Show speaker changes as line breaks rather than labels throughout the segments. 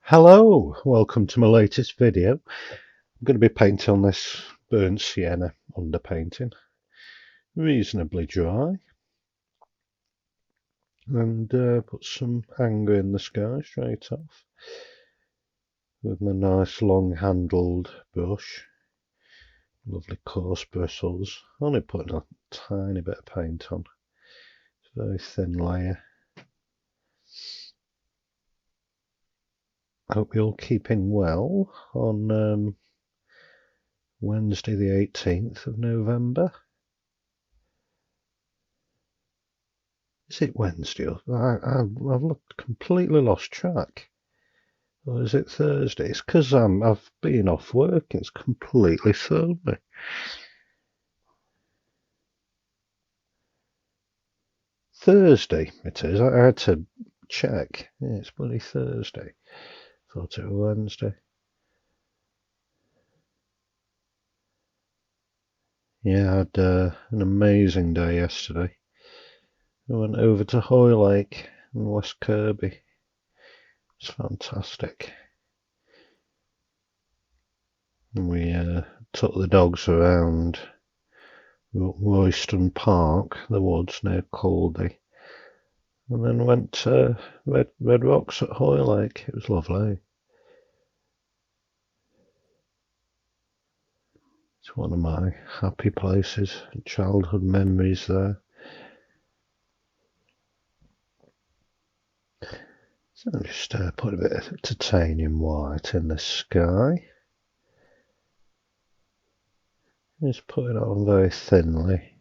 Hello, welcome to my latest video. I'm going to be painting on this burnt sienna underpainting. Reasonably dry. And put some anger in the sky straight off. With my nice long handled brush. Lovely coarse bristles. Only putting a tiny bit of paint on. It's a very thin layer. Hope you're all keeping well on Wednesday the 18th of November. Is it Wednesday? I've completely lost track. Or is it Thursday? It's because I've been off work. It's completely thrown me. Thursday it is. I had to check. Yeah, it's bloody Thursday. Thought it was Wednesday. Yeah, I had an amazing day yesterday. I went over to Hoylake in West Kirby. It's fantastic. And we took the dogs around Royston Park, the woods near Caldy, and then went to Red Rocks at Hoylake. It was lovely. It's one of my happy places, childhood memories there. So I'll just put a bit of titanium white in the sky. Just put it on very thinly.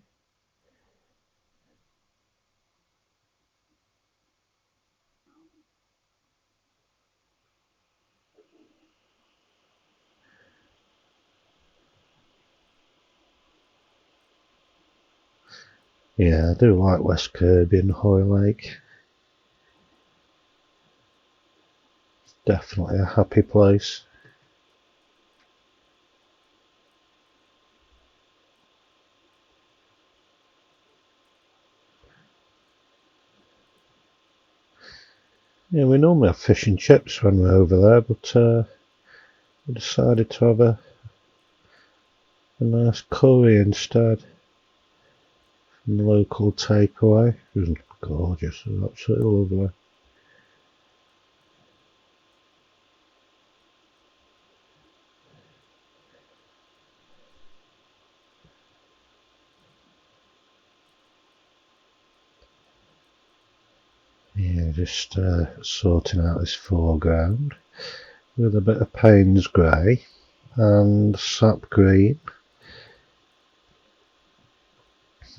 Yeah, I do like West Kirby and Hoylake. It's definitely a happy place. Yeah, we normally have fish and chips when we're over there, but we decided to have a nice curry instead from the local takeaway. It was gorgeous, it was absolutely lovely. Yeah, just sorting out this foreground with a bit of Payne's grey and sap green.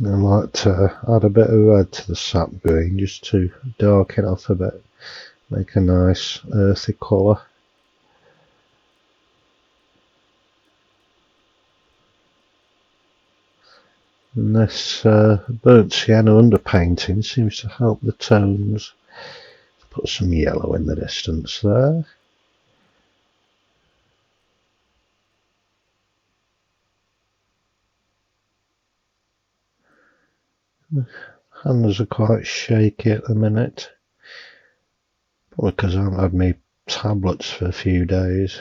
I like to add a bit of red to the sap green just to darken it off a bit, make a nice earthy colour. And this burnt sienna underpainting seems to help the tones. Put some yellow in the distance there. Hands are quite shaky at the minute. Probably because I haven't had my tablets for a few days.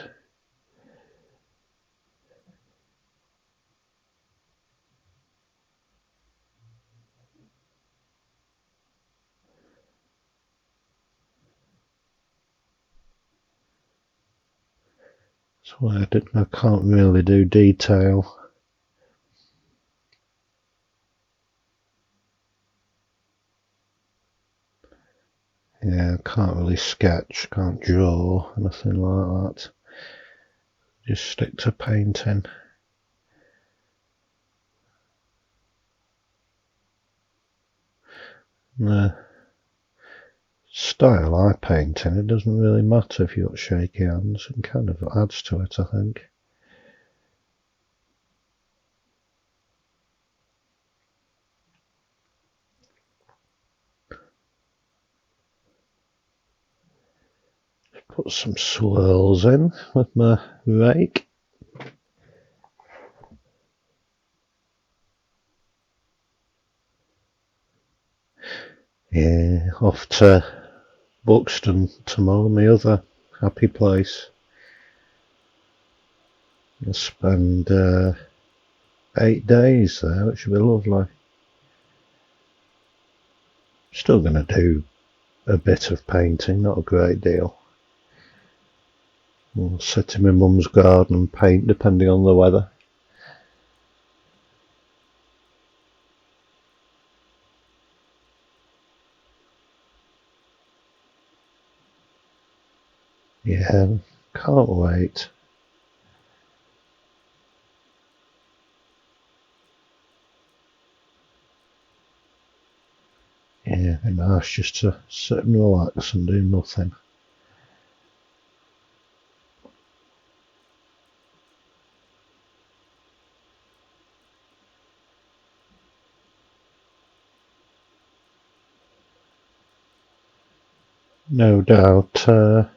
That's why I can't really do detail. Yeah, I can't really sketch, can't draw, anything like that. Just stick to painting. The style I paint in, it doesn't really matter if you've got shaky hands, it kind of adds to it, I think. Put some swirls in with my rake. Yeah, off to Buxton tomorrow, my other happy place. I'll spend 8 days there, which will be lovely. Still going to do a bit of painting, not a great deal. I'll sit in my mum's garden and paint depending on the weather. Yeah, can't wait. Yeah, it'd be nice just to sit and relax and do nothing. No doubt I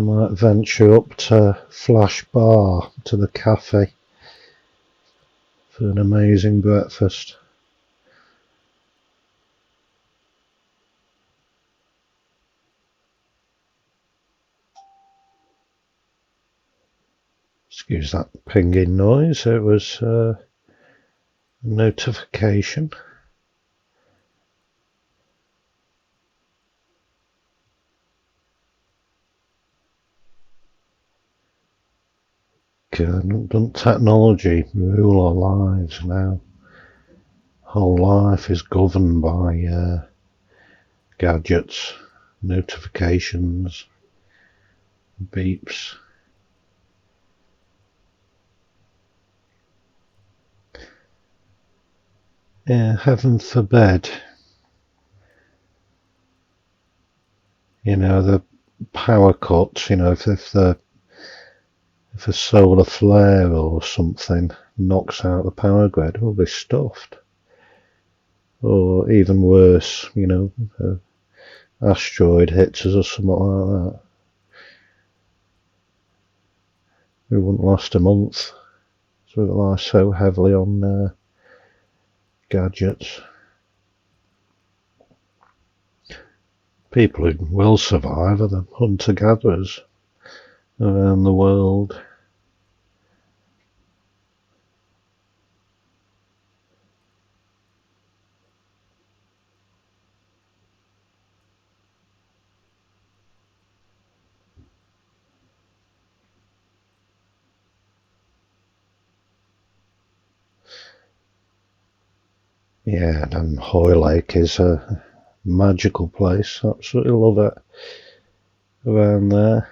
might venture up to Flash Bar, to the cafe, for an amazing breakfast. Excuse that pinging noise, it was a notification. Doesn't technology rule our lives now? Whole life is governed by gadgets, notifications, beeps. Yeah, heaven forbid. The power cuts, if a solar flare or something knocks out the power grid, we'll be stuffed. Or even worse, an asteroid hits us or something like that. We wouldn't last a month. So we rely so heavily on gadgets. People who will survive are the hunter-gatherers around the world. Yeah, and Hoylake is a magical place. Absolutely love it around there.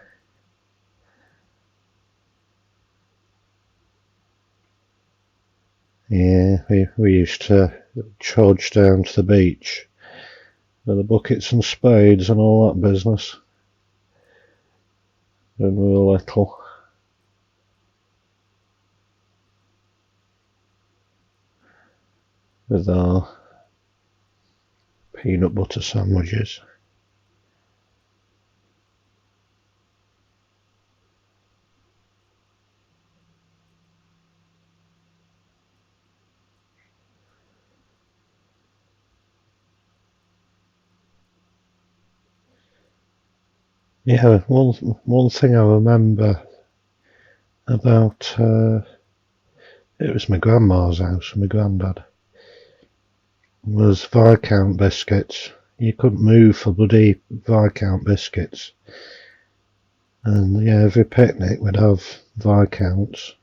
Yeah, we used to trudge down to the beach with the buckets and spades and all that business when we were little. With our peanut butter sandwiches. Yeah, one thing I remember about it was my grandma's house and my granddad, was Viscount biscuits. You couldn't move for bloody Viscount biscuits. And yeah, every picnic would have Viscounts.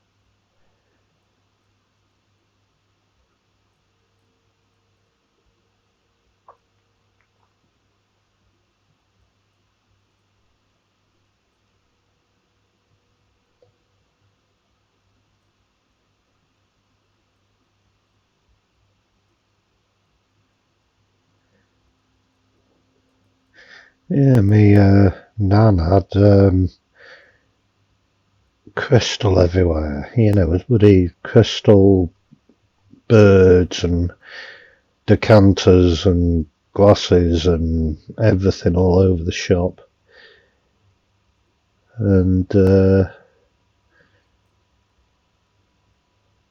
Yeah, me nan had crystal everywhere. It was bloody crystal birds and decanters and glasses and everything all over the shop. And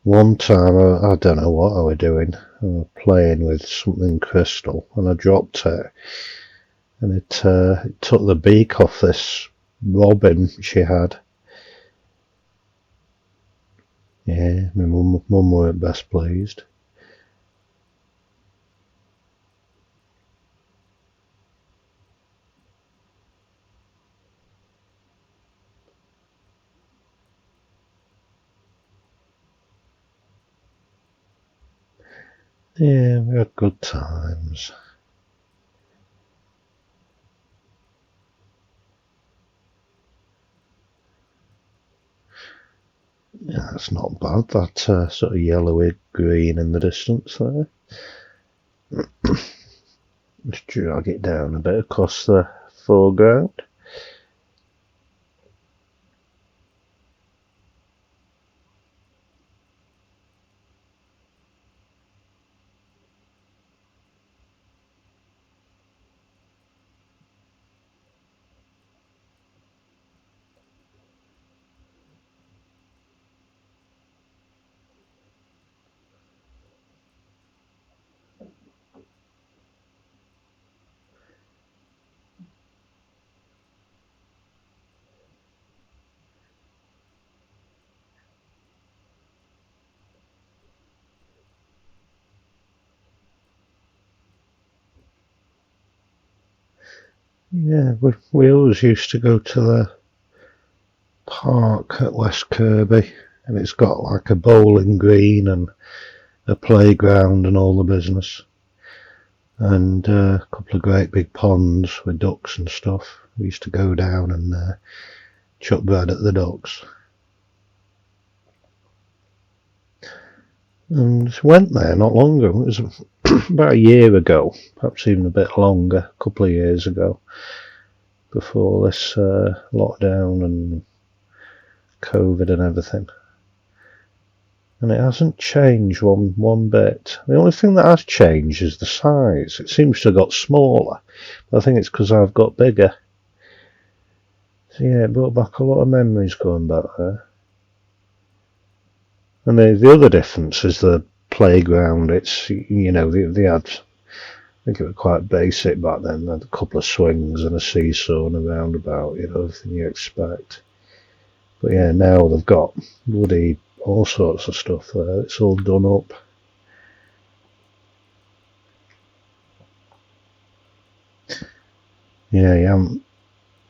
one time, I don't know what I was doing. I was playing with something crystal and I dropped it. and it took the beak off this robin she had. Yeah, my mum weren't best pleased. Yeah, we had good times. Yeah, that's not bad, that sort of yellowy green in the distance there. Just drag it down a bit across the foreground. Yeah, we always used to go to the park at West Kirby, and it's got like a bowling green and a playground and all the business, and a couple of great big ponds with ducks and stuff. We used to go down and chuck bread at the ducks. And went there not long ago. It was about a year ago, perhaps even a bit longer, a couple of years ago, before this lockdown and COVID and everything. And it hasn't changed one bit. The only thing that has changed is the size. It seems to have got smaller, but I think it's because I've got bigger. So yeah, it brought back a lot of memories going back there. And the other difference is the playground. It's, you know, they had, I think it was quite basic back then. They had a couple of swings and a seesaw and a roundabout, you know, everything you expect. But yeah, now they've got bloody all sorts of stuff there. It's all done up. Yeah, you haven't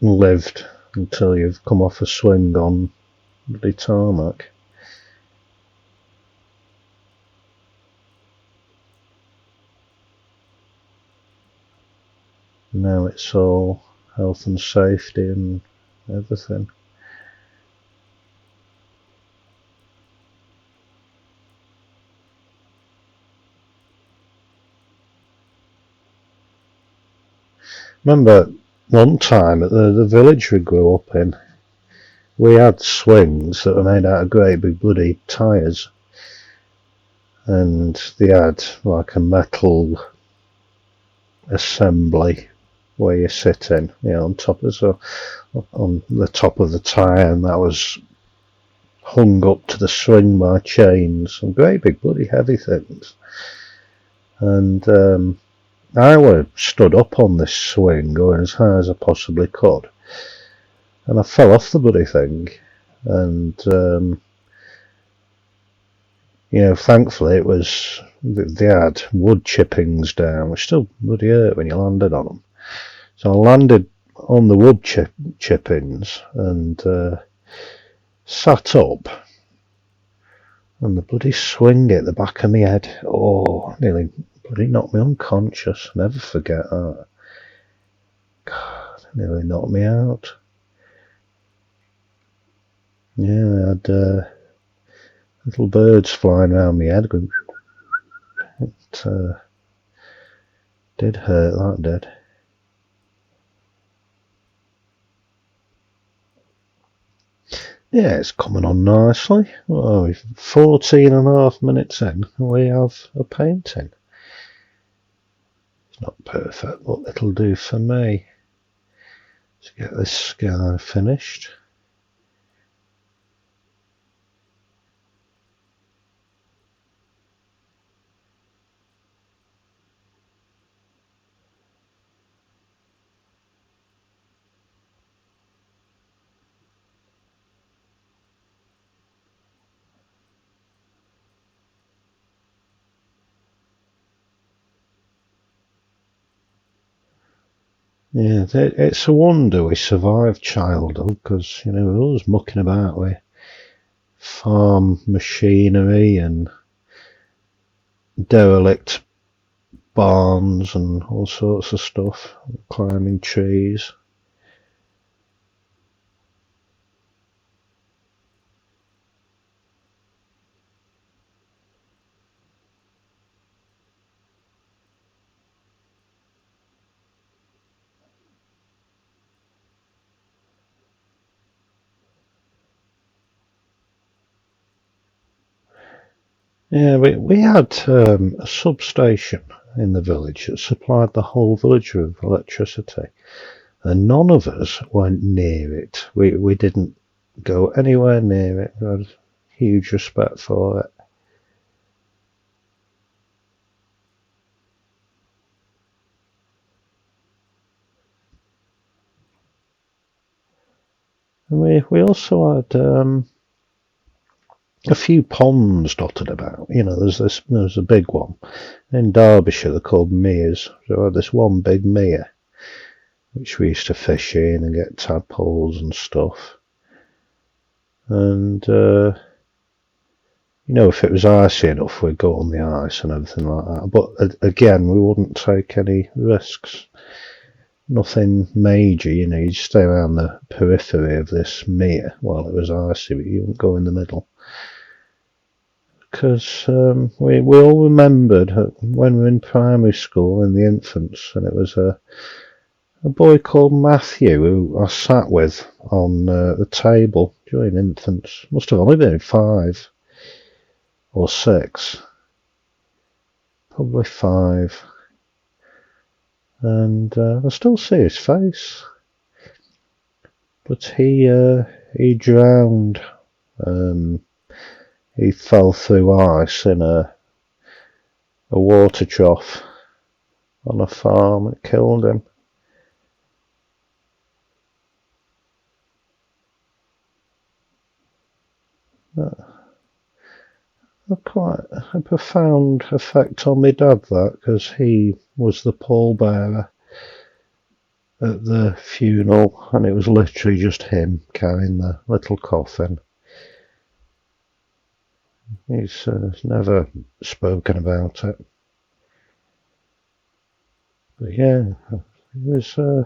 lived until you've come off a swing on the tarmac. Now it's all health and safety and everything. Remember one time at the village we grew up in, we had swings that were made out of great big bloody tyres, and they had like a metal assembly where you sit in, you know, on the top of the tyre, and that was hung up to the swing by chains, some great big bloody heavy things. And I was stood up on this swing going as high as I possibly could, and I fell off the bloody thing, and you know, thankfully it was, they had wood chippings down, which still bloody hurt when you landed on them. So I landed on the wood chippings and sat up, and the bloody swing hit the back of my head. Oh, nearly bloody knocked me unconscious. Never forget that. God, nearly knocked me out. Yeah, I had little birds flying around my head going. It did hurt, that did. Yeah, it's coming on nicely. Oh, we're 14 and a half minutes in, we have a painting. It's not perfect, but it'll do for me. Let's get this sky finished. Yeah, it's a wonder we survived childhood, because, we were always mucking about with farm machinery and derelict barns and all sorts of stuff, climbing trees. Yeah, we had a substation in the village that supplied the whole village with electricity, and none of us went near it. We didn't go anywhere near it. We had huge respect for it. And we also had a few ponds dotted about. There's a big one in Derbyshire. They're called meres. So we had this one big mere which we used to fish in and get tadpoles and stuff. And if it was icy enough, we'd go on the ice and everything like that. But again, we wouldn't take any risks. Nothing major, you'd stay around the periphery of this mere while it was icy, but you wouldn't go in the middle. Because we all remembered when we were in primary school in the infants, and it was a boy called Matthew who I sat with on the table during infants. Must have only been 5 or 6, probably 5. And I still see his face. But he drowned. He fell through ice in a water trough on a farm. It killed him. Quite a profound effect on my dad, that, because he was the pallbearer at the funeral, and it was literally just him carrying the little coffin. He's never spoken about it. But yeah, he was. I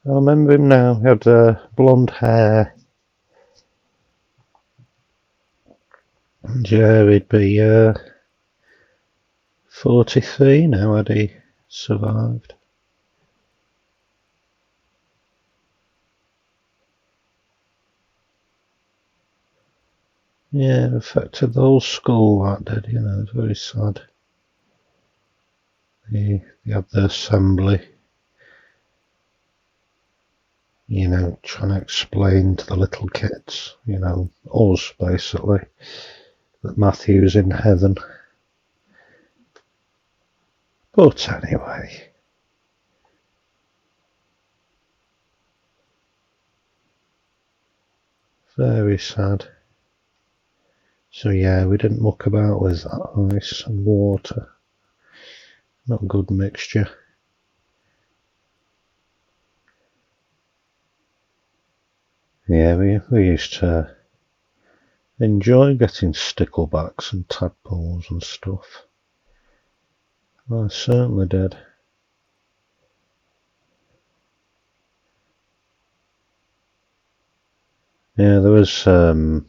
remember him now. He had blonde hair. And yeah, he'd be 43 now had he survived. Yeah, it affected the whole school, that did, it was very sad. They had the assembly, trying to explain to the little kids, us basically, that Matthew's in heaven. But anyway, very sad. So yeah, we didn't muck about with ice and water. Not a good mixture. Yeah, we used to enjoy getting sticklebacks and tadpoles and stuff. I certainly did. Yeah, there was a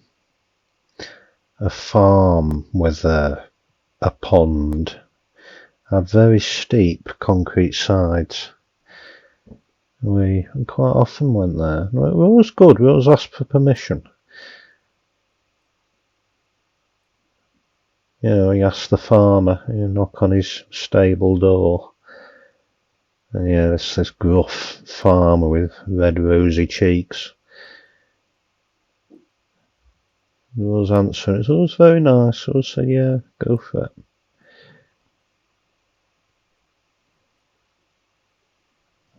farm with a pond, had very steep concrete sides. We quite often went there. It was good. We always asked for permission. He asked the farmer, knock on his stable door. And yeah, this gruff farmer with red rosy cheeks. He was answering. It was very nice. I would say, yeah, go for it.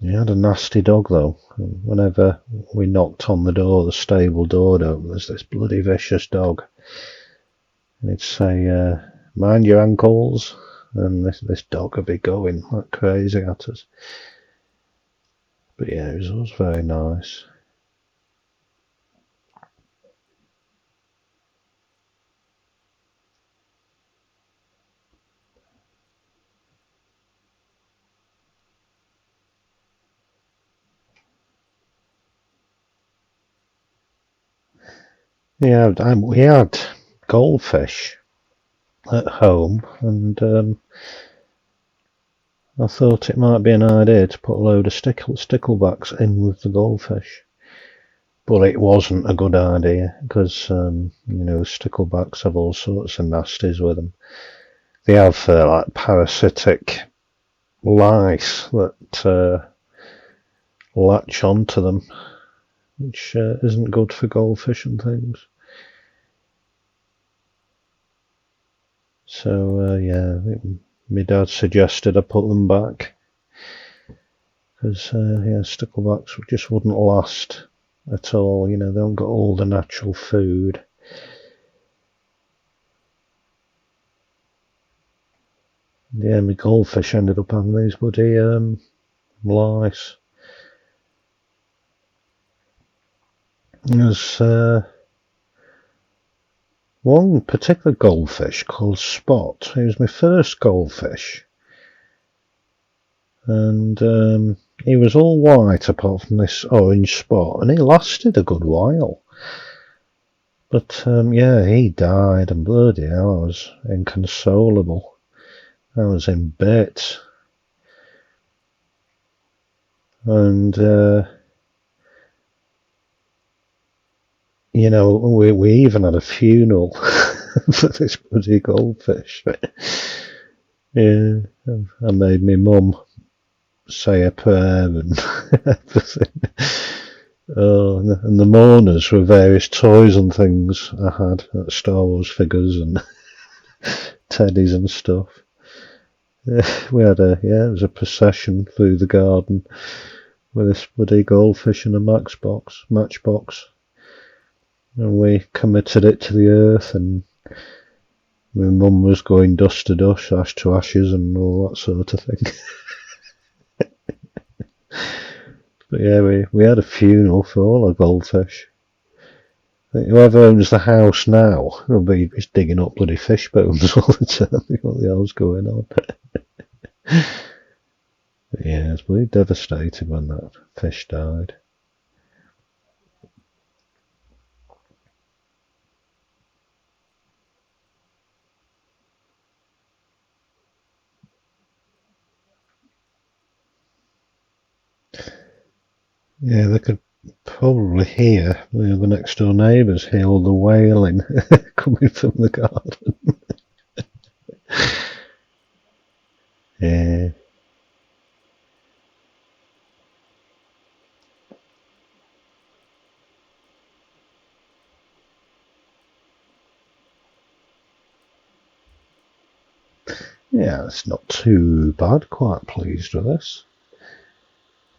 He had a nasty dog, though. Whenever we knocked on the door, the stable door would open. There's this bloody vicious dog. And he'd say, mind your ankles. And this dog would be going like crazy at us. But yeah, it was very nice. Yeah, we had goldfish at home, and I thought it might be an idea to put a load of sticklebacks in with the goldfish. But it wasn't a good idea, because, sticklebacks have all sorts of nasties with them. They have like parasitic lice that latch onto them, which isn't good for goldfish and things. So yeah, my dad suggested I put them back, because sticklebacks just wouldn't last at all. They haven't got all the natural food. Yeah, my goldfish ended up having these bloody lice. There's one particular goldfish called Spot. He was my first goldfish, and he was all white apart from this orange spot, and he lasted a good while. But yeah, he died, and bloody hell, I was inconsolable. I was in bits. And we even had a funeral for this bloody goldfish. Yeah, I made my mum say a prayer and everything. Oh, and the mourners were various toys and things I had, like Star Wars figures and teddies and stuff. We had it was a procession through the garden with this bloody goldfish in a matchbox, and we committed it to the earth, and my mum was going dust to dust, ash to ashes, and all that sort of thing. But yeah, we had a funeral for all our goldfish. Whoever owns the house now will be just digging up bloody fish bones all the time. What the hell's going on? But yeah, I was really devastated when that fish died. Yeah, they could probably hear the next door neighbours hear all the wailing coming from the garden. Yeah. Yeah, it's not too bad. Quite pleased with this.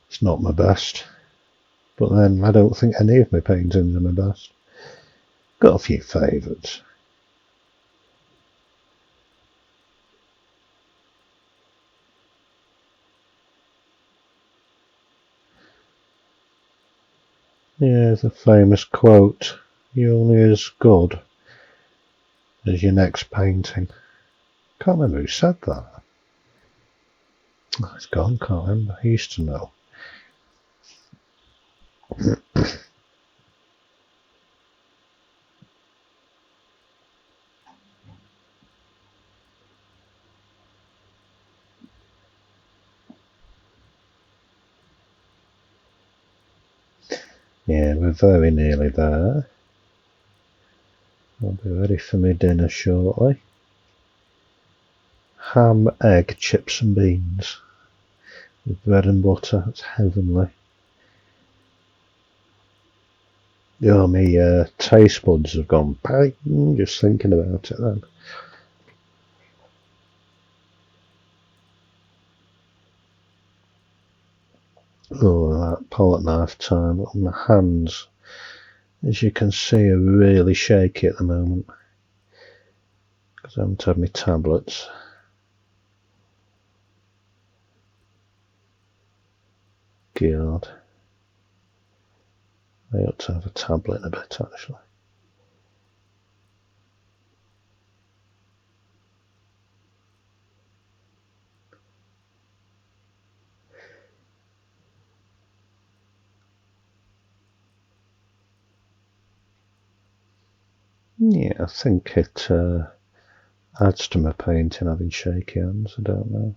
It's not my best, but then I don't think any of my paintings are my best. Got a few favourites. Yeah, the famous quote, "You're only as good as your next painting." Can't remember who said that. Oh, it's gone, can't remember. I used to know. Yeah, we're very nearly there. I'll be ready for my dinner shortly. Ham, egg, chips and beans with bread and butter. It's heavenly. Yeah, my taste buds have gone bang just thinking about it then. Oh, that palette knife time. My hands, as you can see, are really shaky at the moment because I haven't had my tablets. God. I ought to have a tablet in a bit, actually. Yeah, I think it adds to my painting having shaky hands. I don't know.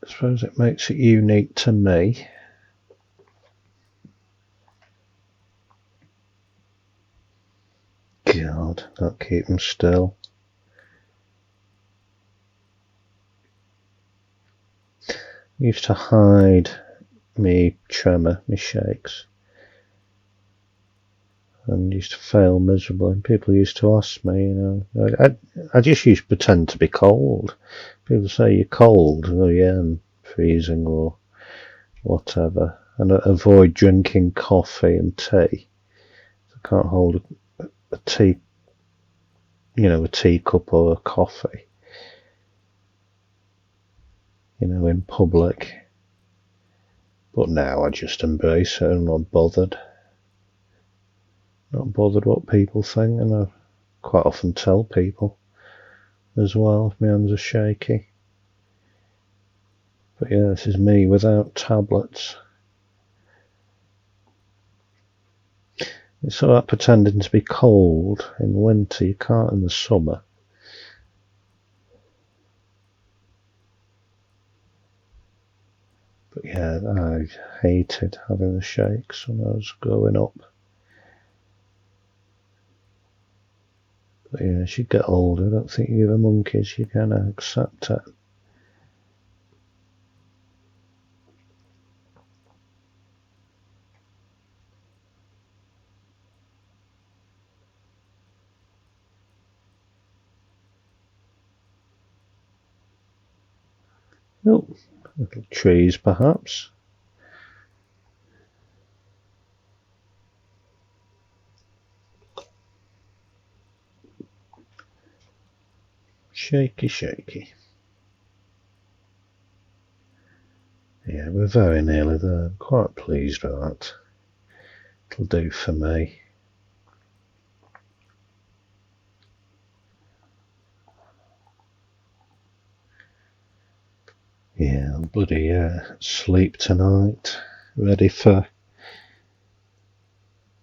I suppose it makes it unique to me. God, can't keep them still. I used to hide me tremor, me shakes, and used to fail miserably. People used to ask me, I just used to pretend to be cold. People say, "You're cold." Oh yeah, I'm freezing or whatever. And I avoid drinking coffee and tea. I can't hold a tea, a teacup or a coffee, in public. But now I just embrace it. I'm not bothered. Not bothered what people think, and I quite often tell people as well if my hands are shaky. But yeah, this is me without tablets. It's all right pretending to be cold in winter. You can't in the summer. But yeah, I hated having the shakes when I was growing up. But yeah, as you get older, I don't think you're the monkeys. You kind of accept it. Oh, little trees perhaps. Shaky, shaky. Yeah, we're very nearly there. I'm quite pleased with that. It'll do for me. Yeah, I'm bloody sleep tonight. Ready for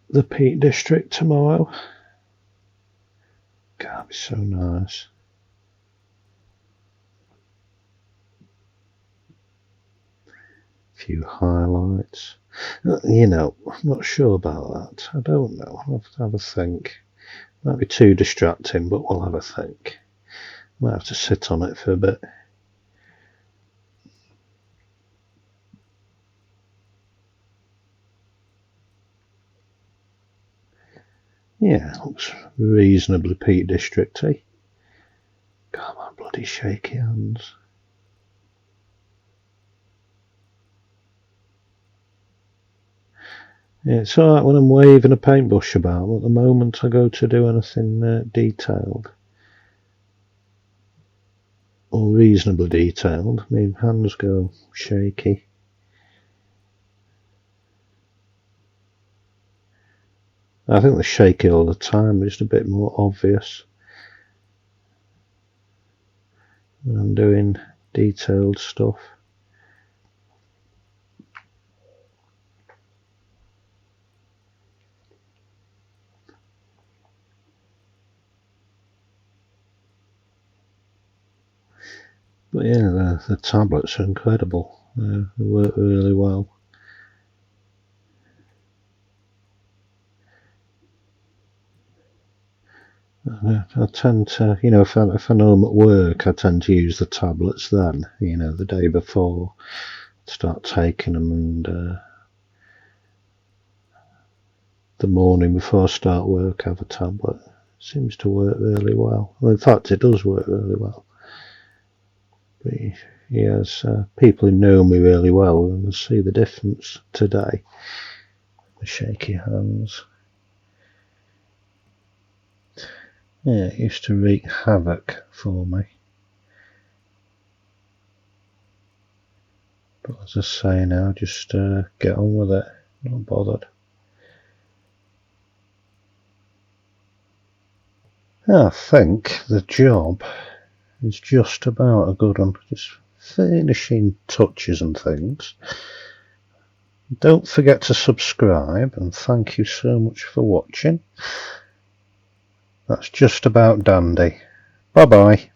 the Peak District tomorrow. God, it'll be so nice. Few highlights. I'm not sure about that. I don't know. I'll have to have a think. Might be too distracting, but we'll have a think. Might have to sit on it for a bit. Yeah, looks reasonably Peak District-y. God, my bloody shaky hands. Yeah, it's alright when I'm waving a paintbrush about, but the moment I go to do anything detailed, or reasonably detailed, my hands go shaky. I think they're shaky all the time, just a bit more obvious when I'm doing detailed stuff. But yeah, the tablets are incredible. They work really well. I tend to, if I know I'm at work, I tend to use the tablets then, the day before. Start taking them, and the morning before I start work, have a tablet. It seems to work really well. In fact, it does work really well. But yes, people who know me really well will see the difference today. The shaky hands. Yeah, it used to wreak havoc for me. But as I say now, just get on with it, not bothered. I think the job is just about a good one. Just finishing touches and things. Don't forget to subscribe, and thank you so much for watching. That's just about dandy. Bye bye.